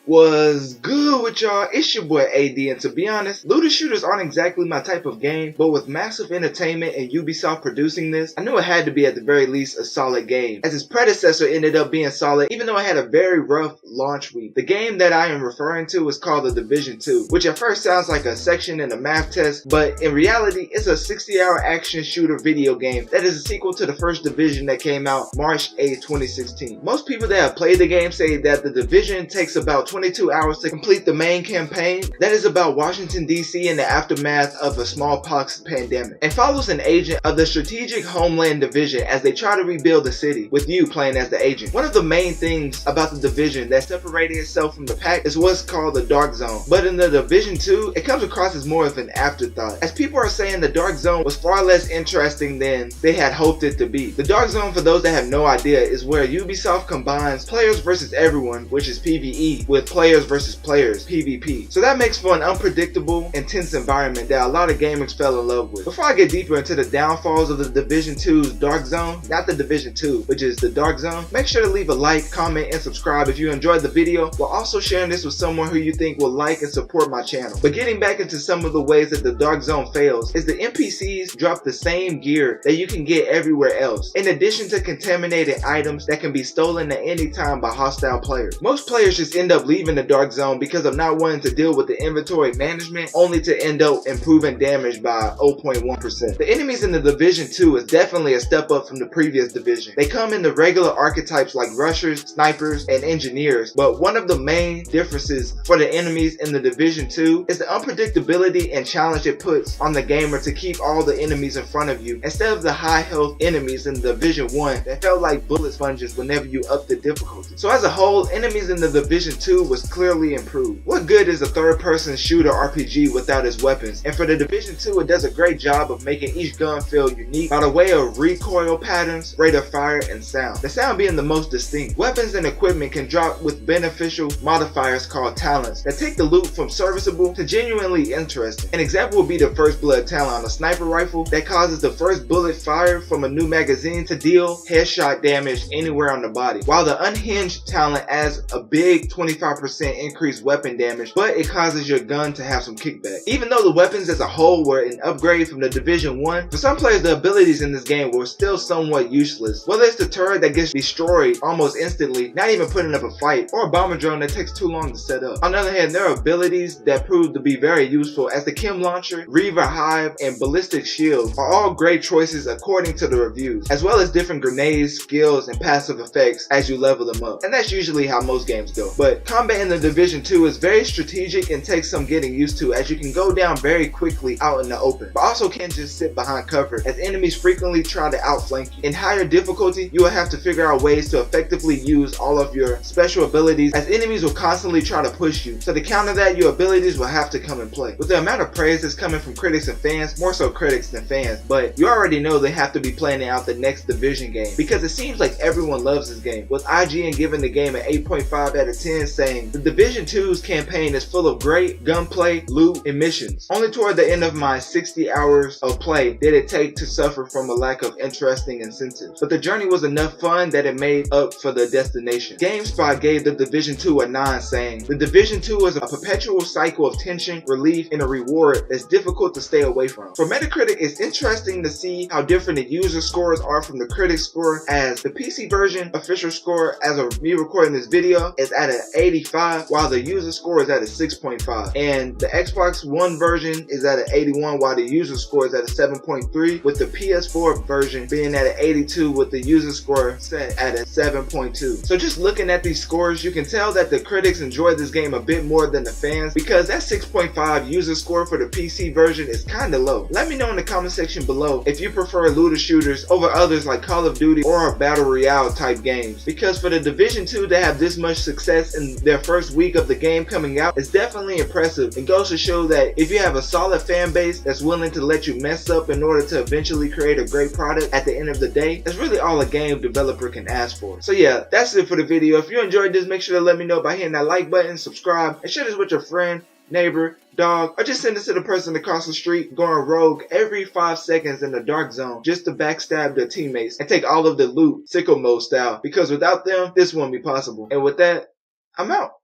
Was good with y'all? It's your boy AD, and to be honest, looter shooters aren't exactly my type of game, but with massive entertainment and Ubisoft producing this, I knew it had to be at the very least a solid game, as its predecessor ended up being solid even though it had a very rough launch week. The game that I am referring to is called The Division 2, which at first sounds like a section in a math test, but in reality it's a 60-hour action shooter video game that is a sequel to the first Division that came out March 8, 2016. Most people that have played the game say that The Division takes about 22 hours to complete the main campaign that is about Washington DC in the aftermath of a smallpox pandemic, and follows an agent of the strategic Homeland Division as they try to rebuild the city, with you playing as the agent. One of the main things about the Division that separated itself from the pack is what's called the Dark Zone, but in the Division 2 it comes across as more of an afterthought, as people are saying the Dark Zone was far less interesting than they had hoped it to be. The Dark Zone, for those that have no idea, is where Ubisoft combines players versus everyone, which is PvE, with players versus players, PvP. So that makes for an unpredictable, intense environment that a lot of gamers fell in love with. Before I get deeper into the downfalls of the Division 2's Dark Zone, not the Division 2, which is the Dark Zone, make sure to leave a like, comment, and subscribe if you enjoyed the video, while also sharing this with someone who you think will like and support my channel. But getting back into some of the ways that the Dark Zone fails, is the NPCs drop the same gear that you can get everywhere else, in addition to contaminated items that can be stolen at any time by hostile players. Most players just end up leaving the Dark Zone because of not wanting to deal with the inventory management, only to end up improving damage by 0.1%. The enemies in the Division 2 is definitely a step up from the previous Division. They come in the regular archetypes like rushers, snipers, and engineers, but one of the main differences for the enemies in the Division 2 is the unpredictability and challenge it puts on the gamer to keep all the enemies in front of you, instead of the high health enemies in the Division 1 that felt like bullet sponges whenever you up the difficulty. So as a whole, enemies in the Division 2 was clearly improved. What good is a third-person shooter RPG without its weapons? And for the Division 2, it does a great job of making each gun feel unique by the way of recoil patterns, rate of fire, and sound. The sound being the most distinct. Weapons and equipment can drop with beneficial modifiers called talents that take the loot from serviceable to genuinely interesting. An example would be the First Blood talent on a sniper rifle that causes the first bullet fired from a new magazine to deal headshot damage anywhere on the body, while the Unhinged talent adds a big 25% increased weapon damage, but it causes your gun to have some kickback. Even though the weapons as a whole were an upgrade from the Division 1, for some players the abilities in this game were still somewhat useless. Whether it's the turret that gets destroyed almost instantly, not even putting up a fight, or a bomber drone that takes too long to set up. On the other hand, there are abilities that prove to be very useful, as the Chem Launcher, Reaver Hive, and Ballistic Shield are all great choices according to the reviews, as well as different grenades, skills, and passive effects as you level them up. And that's usually how most games go. But combat in the Division 2 is very strategic and takes some getting used to, as you can go down very quickly out in the open, but also can't just sit behind cover, as enemies frequently try to outflank you. In higher difficulty, you will have to figure out ways to effectively use all of your special abilities, as enemies will constantly try to push you. So to counter that, your abilities will have to come in play. With the amount of praise that's coming from critics and fans, more so critics than fans, but you already know they have to be planning out the next Division game, because it seems like everyone loves this game, with IGN giving the game an 8.5 out of 10, saying the Division 2's campaign is full of great gunplay, loot, and missions. Only toward the end of my 60 hours of play did it take to suffer from a lack of interesting incentives, but the journey was enough fun that it made up for the destination. GameSpot gave the Division 2 a 9, saying the Division 2 is a perpetual cycle of tension, relief, and a reward that's difficult to stay away from. For Metacritic, it's interesting to see how different the user scores are from the critic score, as the PC version official score as of me recording this video is at an 85, while the user score is at a 6.5, and the Xbox One version is at an 81, while the user score is at a 7.3, with the PS4 version being at an 82 with the user score set at a 7.2. So just looking at these scores, you can tell that the critics enjoyed this game a bit more than the fans, because that 6.5 user score for the PC version is kinda low. Let me know in the comment section below if you prefer looter shooters over others like Call of Duty or Battle Royale type games, because for the Division 2 to have this much success in their first week of the game coming out is definitely impressive, and goes to show that if you have a solid fan base that's willing to let you mess up in order to eventually create a great product at the end of the day, that's really all a game developer can ask for. So yeah, that's it for the video. If you enjoyed this, make sure to let me know by hitting that like button, subscribe, and share this with your friend, neighbor, dog, or just send this to the person across the street going rogue every 5 seconds in the Dark Zone just to backstab their teammates and take all of the loot, sicko mode style, because without them, this wouldn't be possible. And with that, I'm out.